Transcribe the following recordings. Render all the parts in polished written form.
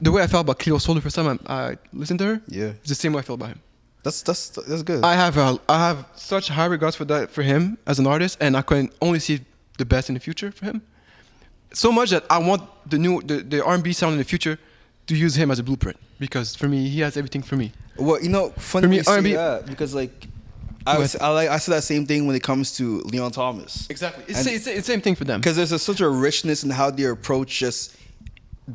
the way I felt about Cleo Soul the first time I listened to her, Yeah. it's the same way I felt about him. That's good. I have such high regards for him as an artist, and I can only see the best in the future for him. So much that I want the R&B sound in the future to use him as a blueprint, because for me he has everything for me. Well, funny For me, you say R&B that, because I say that same thing when it comes to Leon Thomas. Exactly, it's the same thing for them. Because there's such a richness in how they approach just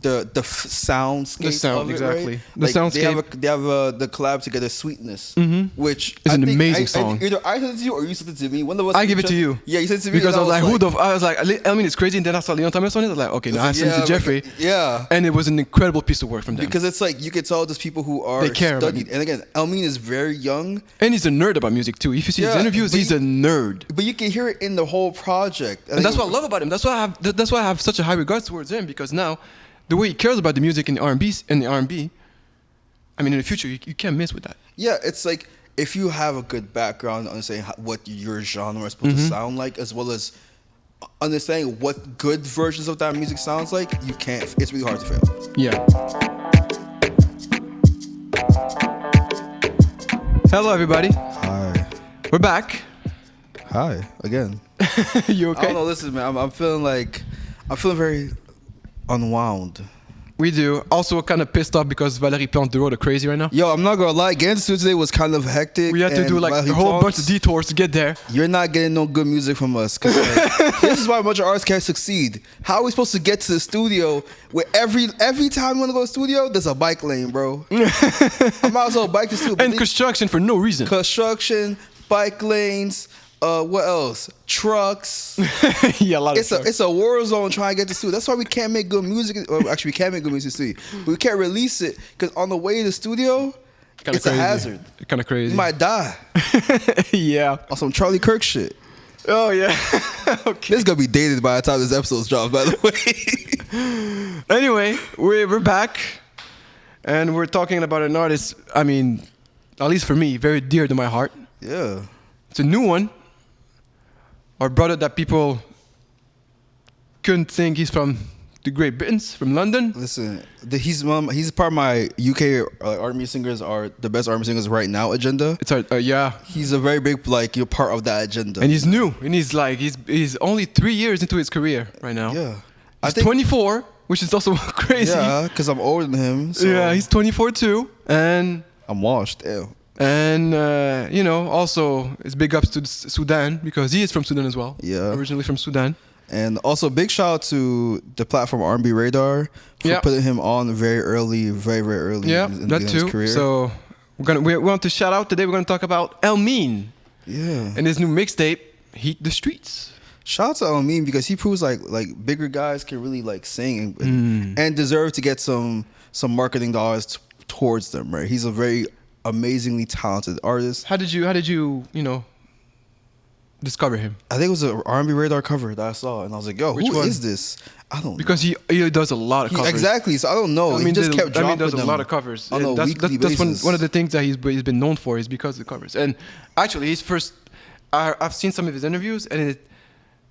the soundscape. The sound, of it, exactly. Right? The soundscape. They have the collab together, Sweetness, which It's I an think amazing song. Either I sent it to you or you sent it to me. One of us. I give it to you. Yeah, you sent it to me because I was like, I was like, Elmiene is crazy, and then I saw Leon Thomas on it. I was like, okay, now I sent it to Jeffrey. Yeah. And it was an incredible piece of work from them. Because it's like you could tell there's people who are They care about studied. And again, Elmiene is very young. And he's a nerd about music too. If you see his interviews, he's a nerd. But you can hear it in the whole project. And that's what I love about him. That's why I have such a high regards towards him, because now the way he cares about the music in the R&B, I mean, in the future, you can't miss with that. Yeah, it's like if you have a good background, understanding what your genre is supposed to sound like, as well as understanding what good versions of that music sounds like, you can't. It's really hard to fail. Yeah. Hello, everybody. Hi. We're back. Hi again. You okay? I don't know. Listen, man. I'm feeling very unwound. We do. Also, we're kind of pissed off because Valérie Plante the road are crazy right now. Yo, I'm not gonna lie. Getting to studio today was kind of hectic. We had to do like a whole bunch of detours to get there. You're not getting no good music from us. 'Cause, this is why a bunch of artists can't succeed. How are we supposed to get to the studio where every time we want to go to the studio, there's a bike lane, bro? I might as well bike to the studio. And construction for no reason. Construction, bike lanes. What else? Trucks. Yeah, a lot of trucks. It's a war zone trying to get to the studio. That's why we can't make good music. Or actually, we can make good music in the studio, but we can't release it because on the way to the studio, it's a hazard. Kind of crazy. You might die. Yeah. On some Charlie Kirk shit. Oh yeah. Okay. This is gonna be dated by the time this episode's dropped, by the way. Anyway, we're back, and we're talking about an artist. I mean, at least for me, very dear to my heart. Yeah. It's a new one. Our brother that people couldn't think he's from the Great Britain, from London. Listen, he's part of my UK R&B singers are the best R&B singers right now agenda. It's yeah. He's a very big you're part of that agenda. And he's new, and he's only 3 years into his career right now. Yeah. He's 24, which is also crazy. Yeah, because I'm older than him. So Yeah, he's 24 too, and I'm washed. Ew. And also it's big ups to Sudan, because he is from Sudan as well. Yeah, originally from Sudan. And also big shout out to the platform R&B Radar for putting him on very early. Yeah, in that his too. career. So we want to shout out today. We're gonna talk about Elmiene. Yeah. And his new mixtape, Heat the Streets. Shout out to Elmiene because he proves like bigger guys can really sing and deserve to get some marketing dollars towards them. Right. He's a very amazingly talented artist. How did you discover him? I think it was an R&B Radar cover that I saw, and I was like, "Yo, who is this?" I don't know. Because he does a lot of covers. Exactly. So I don't know. He just kept dropping does them a lot of covers. on a weekly that's basis. one of the things that he's been known for is because of the covers. And actually, his first, I've seen some of his interviews, and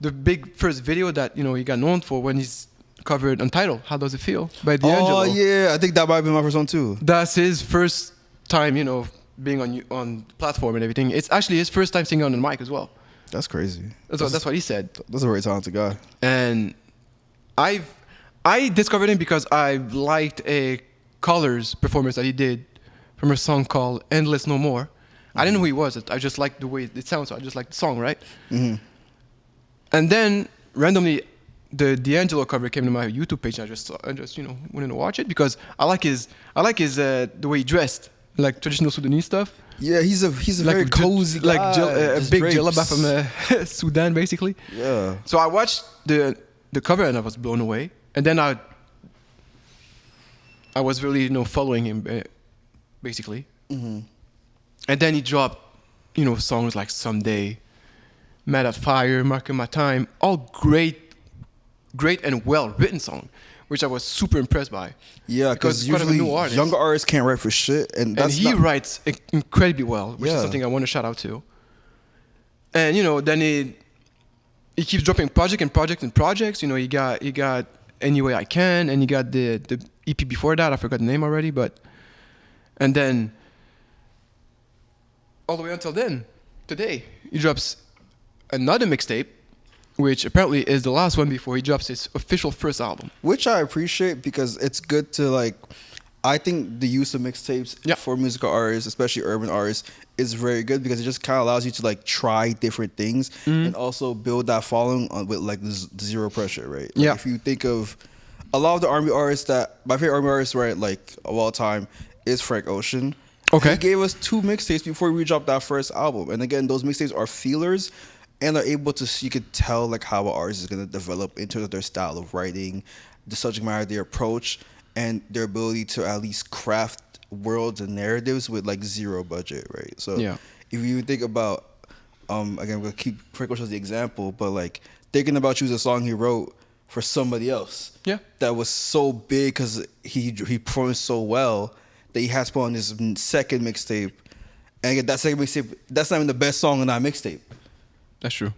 the big first video that he got known for when he's covered Untitled, How Does It Feel by D'Angelo. Oh yeah, I think that might be my first one too. That's his first time, being on platform and everything. It's actually his first time singing on the mic as well. That's crazy. That's what he said. That's a very talented guy. And I discovered him because I liked a Colors performance that he did from a song called Endless No More. I didn't know who he was. I just liked the way it sounds. So I just liked the song, right? Mm-hmm. And then randomly, the D'Angelo cover came to my YouTube page. And I just wanted to watch it because I like his the way he dressed, like traditional Sudanese stuff. Yeah, he's a very cozy guy. Like a big jalaba from Sudan, basically. Yeah. So I watched the cover and I was blown away. And then I was really following him, basically. Mm-hmm. And then he dropped songs like Someday, Mad at Fire, Marking My Time, all great and well written songs, which I was super impressed by. Yeah, because usually younger artists can't write for shit, and he writes incredibly well, which is something I want to shout out to. And then he keeps dropping projects. He got Any Way I Can, and he got the EP before that. I forgot the name already, but and then all the way until then, today he drops another mixtape, which apparently is the last one before he drops his official first album. Which I appreciate because it's good to like. I think the use of mixtapes for musical artists, especially urban artists, is very good because it just kind of allows you to like try different things and also build that following with like zero pressure, right? Like if you think of a lot of the R&B artists my favorite R&B artist, right, like of all time, is Frank Ocean. Okay. He gave us 2 mixtapes before we dropped that first album, and again, those mixtapes are feelers. And are able to, you could tell like how an artist is gonna develop in terms of their style of writing, the subject matter, their approach, and their ability to at least craft worlds and narratives with like zero budget, right? So if you think about, again, we'll keep Frank Ocean as the example, but like Thinking About You is a song he wrote for somebody else. Yeah. That was so big because he performed so well that he has put on his second mixtape. And again, that second mixtape, that's not even the best song on that mixtape. That's true.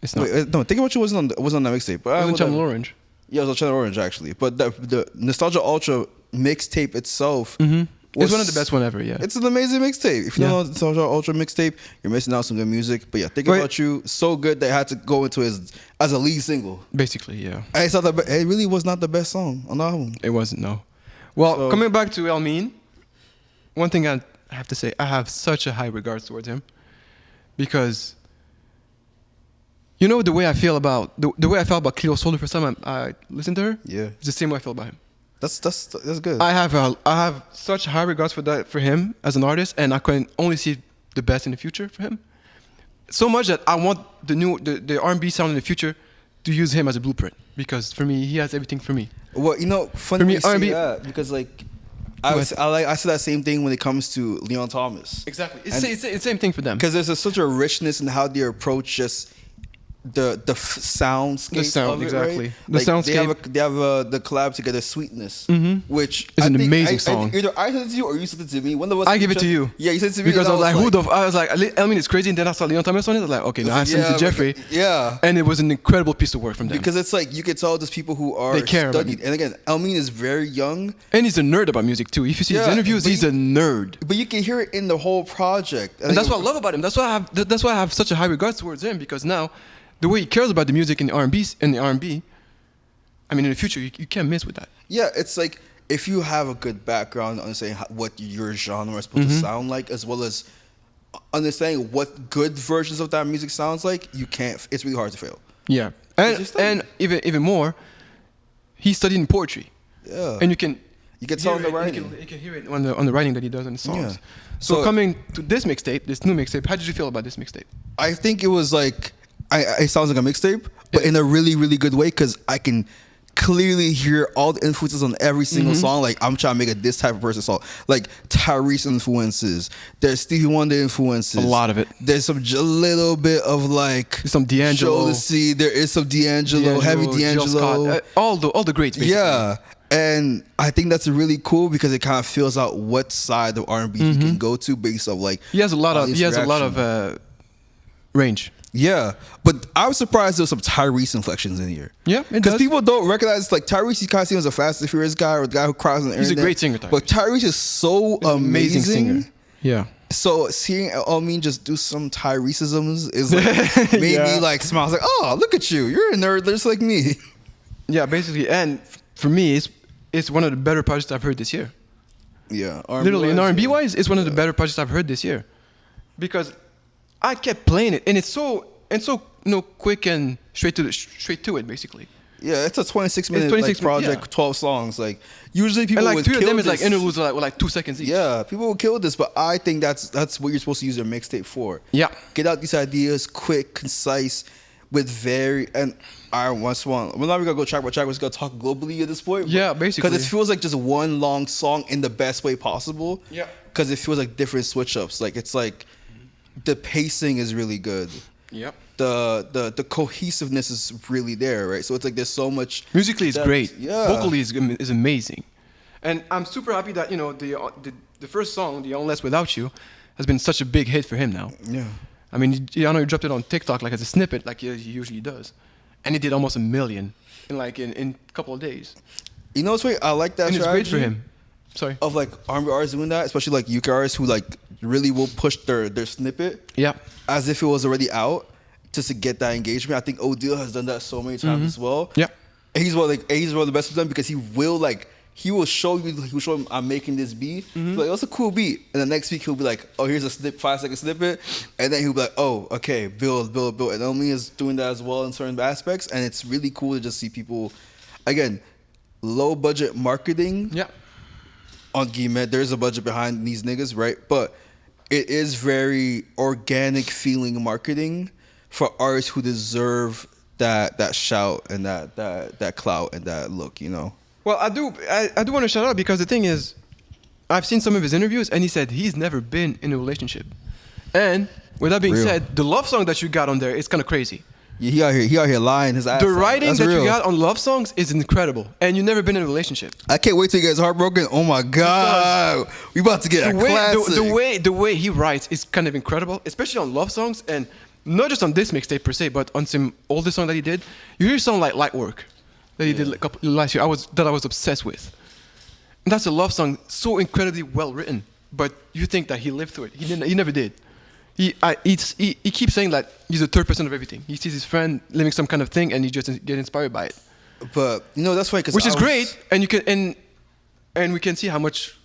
It's not. Wait, no, Think About You wasn't on that mixtape. But it was on Channel Orange. Yeah, it was on Channel Orange actually. But the Nostalgia Ultra mixtape itself, it's one of the best one ever. Yeah, it's an amazing mixtape. If you don't know the Nostalgia Ultra mixtape, you're missing out some good music. But yeah, Think About You, so good that it had to go into as a lead single. Basically, yeah. And it really was not the best song on the album. It wasn't, no. Well, coming back to Elmiene, one thing I have to say, I have such a high regards towards him because. You know the way I feel about the way I felt about Cleo Soul the first time I listened to her. Yeah, it's the same way I feel about him. That's good. I have such high regards for him as an artist, and I can only see the best in the future for him. So much that I want the R&B sound in the future to use him as a blueprint because for me he has everything for me. Well, you know, funny you say that because like. I said that same thing when it comes to Leon Thomas. Exactly, it's the same thing for them because there's such a richness in how they approach just. The soundscape. The sound, of it, exactly. Right? The soundscape. They have the collab together, Sweetness, which is an amazing song. Either I sent it to you or you sent it to me. One of us. I give it to you. Yeah, you sent it to me because I was like, Elmiene is crazy, and then I saw Leon Thomas on it. I was like, okay, now I sent it to Jeffrey. Yeah, and it was an incredible piece of work from them. Because it's like you can tell there's people who are studied, and again, Elmiene is very young, and he's a nerd about music too. If you see his interviews, he's a nerd. But you can hear it in the whole project, and that's what I love about him. That's why I have such a high regards towards him because now. The way he cares about the music in the R&B, I mean, in the future, you can't miss with that. Yeah, it's like if you have a good background understanding what your genre is supposed to sound like, as well as understanding what good versions of that music sounds like, you can't. It's really hard to fail. Yeah, and even more, he studied in poetry. Yeah, and you can tell in the writing. You can hear it on the writing that he does in the songs. Yeah. So coming to this new mixtape, how did you feel about this mixtape? I think it was like. It sounds like a mixtape, but in a really, really good way because I can clearly hear all the influences on every single song. Like I'm trying to make this type of person song. Like Tyrese influences. There's Stevie Wonder influences. A lot of it. There's a little bit of like some D'Angelo. There is some D'Angelo, heavy D'Angelo. All the greats. Basically. Yeah. And I think that's really cool because it kind of fills out what side of R&B he can go to based on like he has a lot of range. Yeah, but I was surprised there was some Tyrese inflections in here. Yeah, because people don't recognize like Tyrese. You kind of see him as a Fast and Furious guy or the guy who cries on the internet. He's a great singer, Tyrese. But Tyrese is so amazing singer. Yeah. So seeing Elmiene just do some Tyreseisms is like made me like smile. I was like, oh, look at you, you're a nerd just like me. Yeah, basically, and for me, it's one of the better projects I've heard this year. Yeah, literally in R&B wise, it's one of the better projects I've heard this year, because. I kept playing it, and it's so quick and straight to it, basically. Yeah, it's a 26-minute project, 12 songs. Like usually people would kill 3 of them this. is like interludes with like 2 seconds each. Yeah, people will kill this, but I think that's what you're supposed to use your mixtape for. Yeah, get out these ideas quick, concise, with and I once want. We're not gonna go track by track. We're just gonna talk globally at this point. Yeah, basically, because it feels like just one long song in the best way possible. Yeah, because it feels like different switch ups. Like it's like. The pacing is really good. Yep. The cohesiveness is really there, right? So it's like there's so much. Musically, it's great. Yeah. Vocally, is amazing, and I'm super happy that the first song, "The Unless Without You," has been such a big hit for him now. Yeah. I mean, I know he dropped it on TikTok like as a snippet, like he usually does, and it did almost 1 million in a couple of days. You know what's weird? I like that and it's great strategy for him. Sorry. of like R&B artists doing that, especially like UK artists who like really will push their snippet Yeah. as if it was already out just to get that engagement. I think Odile has done that so many times as well. Yeah. And he's one of the best of them because he will show him I'm making this beat. Like, that's a cool beat. And the next week he'll be like, oh, here's a 5-second snippet. And then he'll be like, oh, okay, build. And Elmiene is doing that as well in certain aspects. And it's really cool to just see people, again, low budget marketing. Yeah. On Guillemette, there's a budget behind these niggas, right? But it is very organic feeling marketing for artists who deserve that shout and that clout and that look, you know? Well, I do want to shout out because the thing is, I've seen some of his interviews and he said he's never been in a relationship. And with that being Real. said, the love song that you got on there is kind of crazy. Yeah, he out here lying his ass The off. writing That's that real. you got on love songs is incredible. And you've never been in a relationship. I can't wait till you guys heartbroken. Oh my god, we about to get a classic. The way he writes is kind of incredible, especially on love songs, and not just on this mixtape per se, but on some older song that he did. You hear a song like Light Work that he did like last year. I was obsessed with. And that's a love song, so incredibly well written. But you think that he lived through it? He didn't. He never did. He keeps saying that he's a third person of everything. He sees his friend living some kind of thing, and he just get inspired by it. But you know that's funny because Which is great, and you can and we can see how much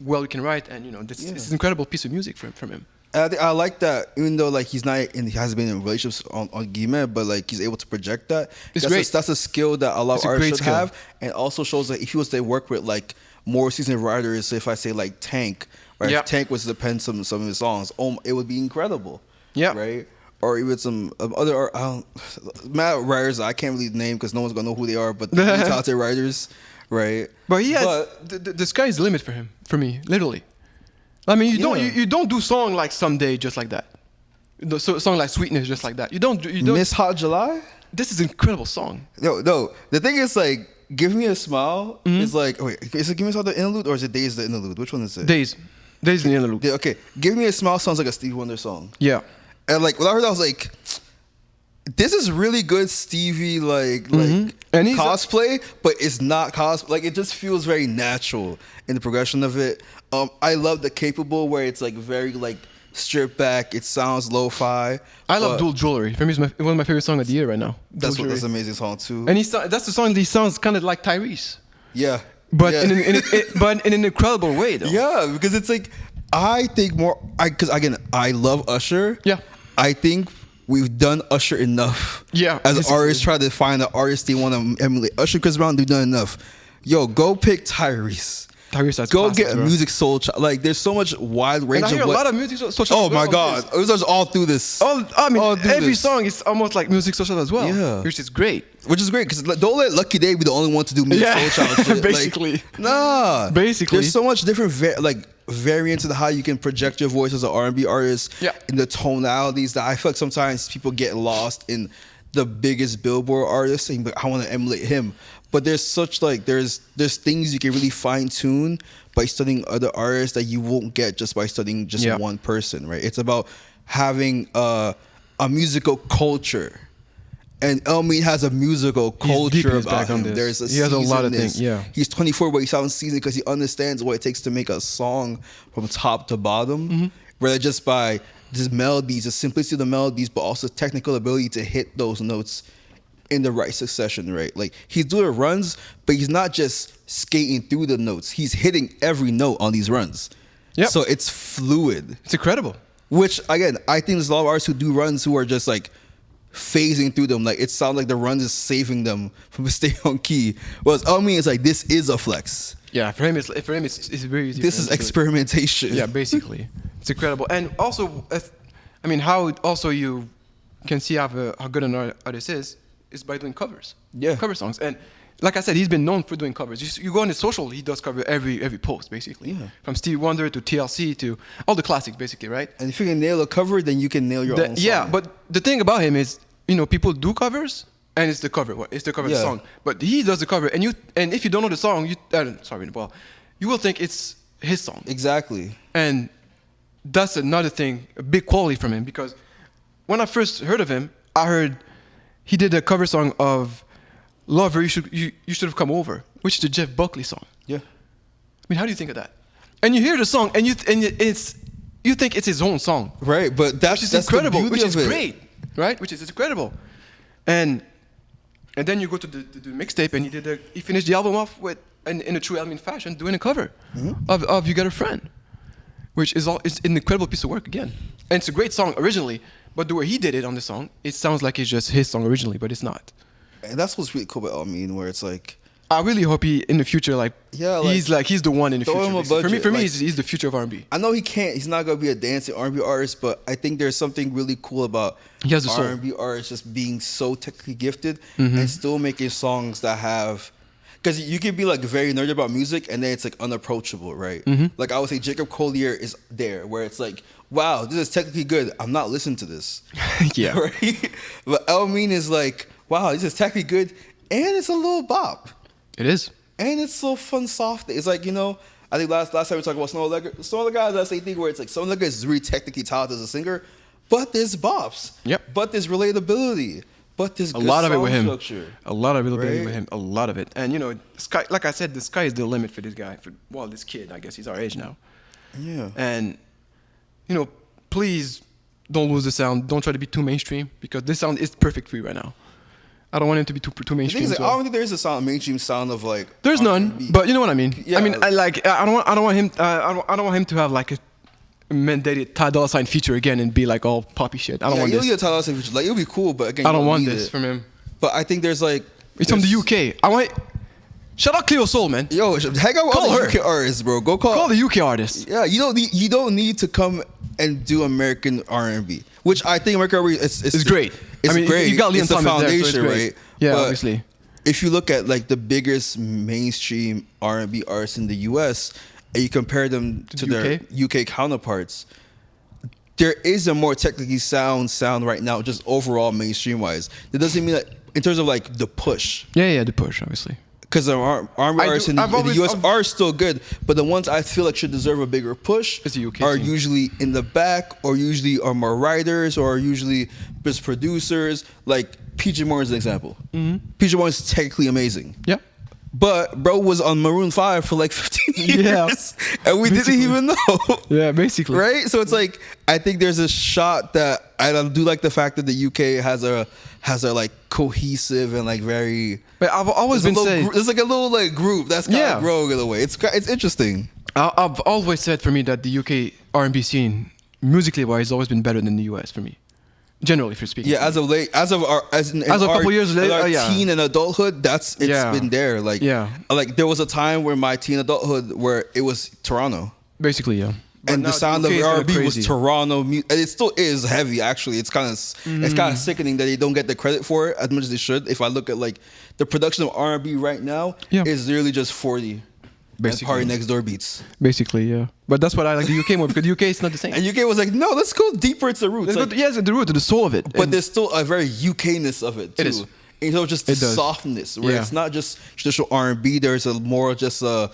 well he can write, and you know this is an incredible piece of music from him. I like that, even though like he hasn't been in relationships on Guillemette, but like he's able to project that. It's great. That's a skill that a lot It's of a artists great should skill. have, and also shows that if he was to work with like more seasoned writers, if I say like Tank, right? Yeah. If Tank was to pen some of his songs, it would be incredible. Yeah. Right. Or even some other mad writers I can't really name because no one's gonna know who they are, but really talented writers, right? But he has the sky's the limit for him, for me, literally. I mean, you don't do song like Someday just like that. Song like Sweetness just like that. You don't. Miss Hot July. This is an incredible song. No. The thing is like, Give Me a Smile is like. Wait, is it Give Me a Smile the interlude or is it Days the interlude? Which one is it? Days in the interlude. Okay, Give Me a Smile sounds like a Stevie Wonder song. Yeah. And like when I heard that, I was like, this is really good Stevie like And he's cosplay, but it's not cosplay. Like it just feels very natural in the progression of it. I love the Capable where it's like very like stripped back. It sounds lo-fi. I love Dual Jewelry. For me, it's one of my favorite songs of the year right now. That's Dual an Jewelry. amazing song too. And that's the song that he sounds kind of like Tyrese. Yeah. But yeah. but in an incredible way though. Yeah, because it's like I think more. Because again, I love Usher. Yeah. I think we've done Usher enough. Yeah, As basically. artists try to find an artist they want to emulate. Usher, Chris Brown, they've done enough. Yo, go pick Tyrese. Tyrese, that's Go classic, get a bro. music soul child. Like there's so much wide range And I hear of a what. lot of music social. Oh my God, it was all through this. I mean, all through every this. song is almost like music social as well. Yeah. Which is great. Which is great because don't let Lucky Day be the only one to do music Yeah, soul child shit. basically. Like, nah. Basically. There's so much different variants of how you can project your voice as an R&B artist. Yeah. In the tonalities that I feel like sometimes people get lost in the biggest Billboard artist saying, but I want to emulate him. But there's such like there's things you can really fine tune by studying other artists that you won't get just by studying just Yeah. one person, right? It's about having a musical culture. And Elmiene has a musical deep in culture his about back on him. this. There's He has a lot of seasonedness. things, yeah. He's 24, but he sounds seasoned because he understands what it takes to make a song from top to bottom. Mm-hmm. Rather just by just melodies, the simplicity of the melodies, but also technical ability to hit those notes in the right succession, right? Like he's doing runs, but he's not just skating through the notes. He's hitting every note on these runs. Yep. So it's fluid. It's incredible. Which again, I think there's a lot of artists who do runs who are just like phasing through them. Like it sounds like the runs is saving them from staying on key. Whereas Elmiene is like, this is a flex. Yeah, for him it's very easy. This for is him to do it. experimentation. Yeah, basically, it's incredible. And also, I mean, how also you can see how good an artist is by doing covers. Yeah. Cover songs. And like I said, he's been known for doing covers. You go on his social, he does cover every post basically. Yeah. From Stevie Wonder to TLC to all the classics basically, right? And if you can nail a cover, then you can nail your own song. Yeah, but the thing about him is, you know, people do covers and it's the cover. It's the cover of the Yeah. song. But he does the cover, and if you don't know the song, you will think it's his song. Exactly. And that's another thing, a big quality from him, because when I first heard of him, I heard he did a cover song of Lover, you should have come over, which is the Jeff Buckley song. Yeah. I mean, how do you think of that? And you hear the song, and you think it's his own song, Right, but that's incredible, the beauty which is of it. great, right? Which is incredible, and then you go to the mixtape, and he finished the album off with in a true Elmiene fashion, doing a cover of "You Got a Friend," which is an incredible piece of work again, and it's a great song originally, but the way he did it on the song, it sounds like it's just his song originally, but it's not. And that's what's really cool about Elmiene, where it's like, I really hope he in the future, he's the one in the throw future. him a basically. budget, For me, like- he's the future of R&B. I know he's not gonna be a dancing R&B artist, but I think there's something really cool about He has the soul. R&B artists just being so technically gifted and still making songs that have. Because you can be like very nerdy about music and then it's like unapproachable, right? Like I would say Jacob Collier is there, where it's like, wow, this is technically good. I'm not listening to this. Yeah. Right? But Elmiene is like, wow, this is technically good and it's a little bop. It is. And it's so fun, soft. It's like, I think last time we talked about Snow Allegra. Snow Allegra has that same thing where it's like Snow Allegra is really technically talented as a singer, but there's bops. Yep. But there's relatability. But there's A good lot of it song with him. structure. A lot of it Right? with him. A lot of it. And sky, like I said, the sky is the limit for this guy. This kid. I guess he's our age now. Yeah. And please don't lose the sound. Don't try to be too mainstream because this sound is perfect for you right now. I don't want him to be too The thing mainstream. is, as I well. don't think there is a mainstream sound of like. There's none, R&B. but you know what I mean. Yeah. I mean, I don't want him. I don't want him to have like a mandated Ty Dolla $ign feature again and be like all poppy shit. I don't want you'll this. get Tyler Swift, like it'll be cool, but again, I you don't want need this it. from him. But I think there's like. He's from the UK. I want. Shout out Cleo Soul, man. Yo, hang out with Call all her. the UK artists, bro. Go Call the UK artist. Yeah, you don't need to come and do American R&B, which I think American R&B is great. It's I mean, great. you got Leon it's the Thomas there, so it's foundation, great. right? Yeah, But obviously. If you look at like the biggest mainstream R&B artists in the US and you compare them to their UK counterparts, there is a more technically sound right now, just overall mainstream wise. That doesn't mean that in terms of like the push. Yeah, the push, obviously. Because the R&B artists in the US are still good, but the ones I feel like should deserve a bigger push It's the UK are scene. usually in the back, or usually are more writers, or usually just producers. Like PJ Morton's an example. PJ Morton's technically amazing. Yeah. But bro was on Maroon 5 for like 15 years, Yeah. and we didn't even know. Yeah, basically. Right? So it's like I think there's a shot that I do like the fact that the UK has a like cohesive and like very. But I've always been saying. It's like a little like group that's kind Yeah. of growing in a way. It's interesting. I've always said for me that the UK R&B scene, musically wise, has always been better than the US for me. Generally, for speaking. Yeah, as of late, as a couple years later, our yeah. teen and adulthood, it's been there. Like, like there was a time where my teen adulthood where it was Toronto. Basically, yeah. And the sound of UK is kinda R&B was crazy. Toronto, and it still is heavy. Actually, it's kind of sickening that they don't get the credit for it as much as they should. If I look at like the production of R&B right now, is literally just 40, Basically. Party Next Door beats. Basically, yeah. But that's what I like the UK more because the UK is not the same. And UK was like, no, let's go deeper into the roots. Like, Yes, the root, to the soul of it. but And there's still a very UK-ness of it too. It is. And so just the It does. softness, where Yeah. it's not just traditional R&B. There's a more just a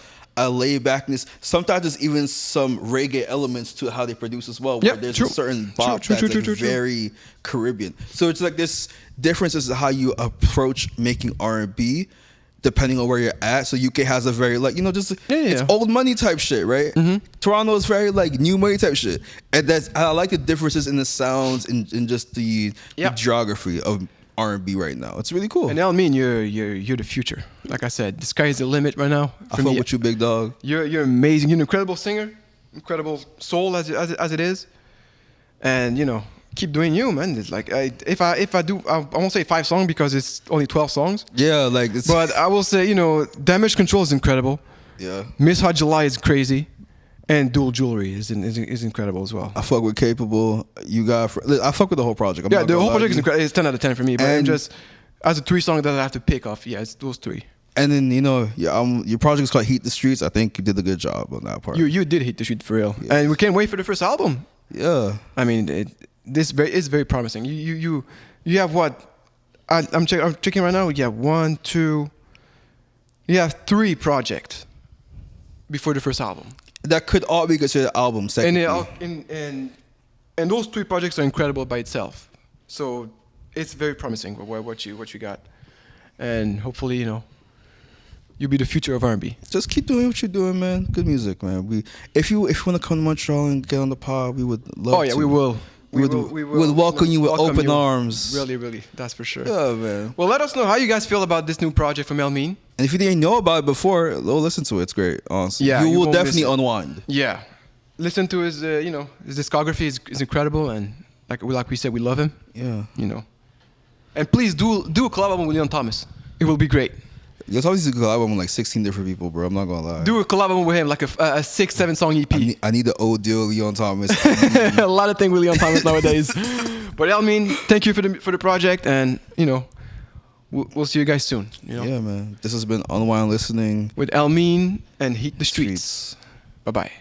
laid backness. Sometimes there's even some reggae elements to how they produce as well. Where Yeah, there's true. a certain bop True, that's true, like true, true. very Caribbean. So it's like this difference is how you approach making R&B. Depending on where you're at, so UK has a very like just it's old money type shit, right? Toronto is very like new money type shit, and I like the differences in the sounds and just the geography of R&B right now. It's really cool. And Elmiene, you're the future. Like I said, the sky is the limit right now. I fuck with you, big dog. You're amazing. You're an incredible singer, incredible soul as it is, and keep doing you, man. It's like if I do, I won't say 5 songs because it's only 12 songs. Yeah, like it's, But I will say, Damage Control is incredible. yeah. Miss Hot July is crazy, and Dual Jewelry is incredible as well. I fuck with Capable. I fuck with the whole project. I'm Yeah, not the gonna whole lie project is to you. incredible. It's 10 out of 10 for me. But I'm And- just as a 3 song that I have to pick off. Yeah, it's those 3. And then your project is called Heat the Streets. I think you did a good job on that part. You did hit the shoot for real, and we can't wait for the first album. Yeah. I mean, this is very promising. You have what? I'm checking right now. You have 1, 2. You have 3 projects before the first album, That could all be considered albums. and technically. and those 3 projects are incredible by itself. So it's very promising what you got, and hopefully, you'll be the future of R&B. Just keep doing what you're doing, man. Good music, man. If you want to come to Montreal and get on the pod, we would love to. Oh yeah, we will. We would welcome you with open arms. Really, really, that's for sure. Yeah, man. Well, let us know how you guys feel about this new project from Elmiene. And if you didn't know about it before, go listen to it. It's great, honestly. Yeah, you will won't definitely miss it. unwind. Yeah, listen to his, his discography is incredible, and like we said, we love him. Yeah. And please do a collab album with Leon Thomas. It will be great. There's always a collab with like 16 different people, bro. I'm not gonna lie. Do a collab album with him, like a 6-7 song EP. I need the old deal, Leon Thomas. A lot of things with Leon Thomas nowadays. But Elmiene, thank you for the project, and we'll see you guys soon. Yeah, man. This has been Unwind Listening with Elmiene and Heat the Streets. Bye bye.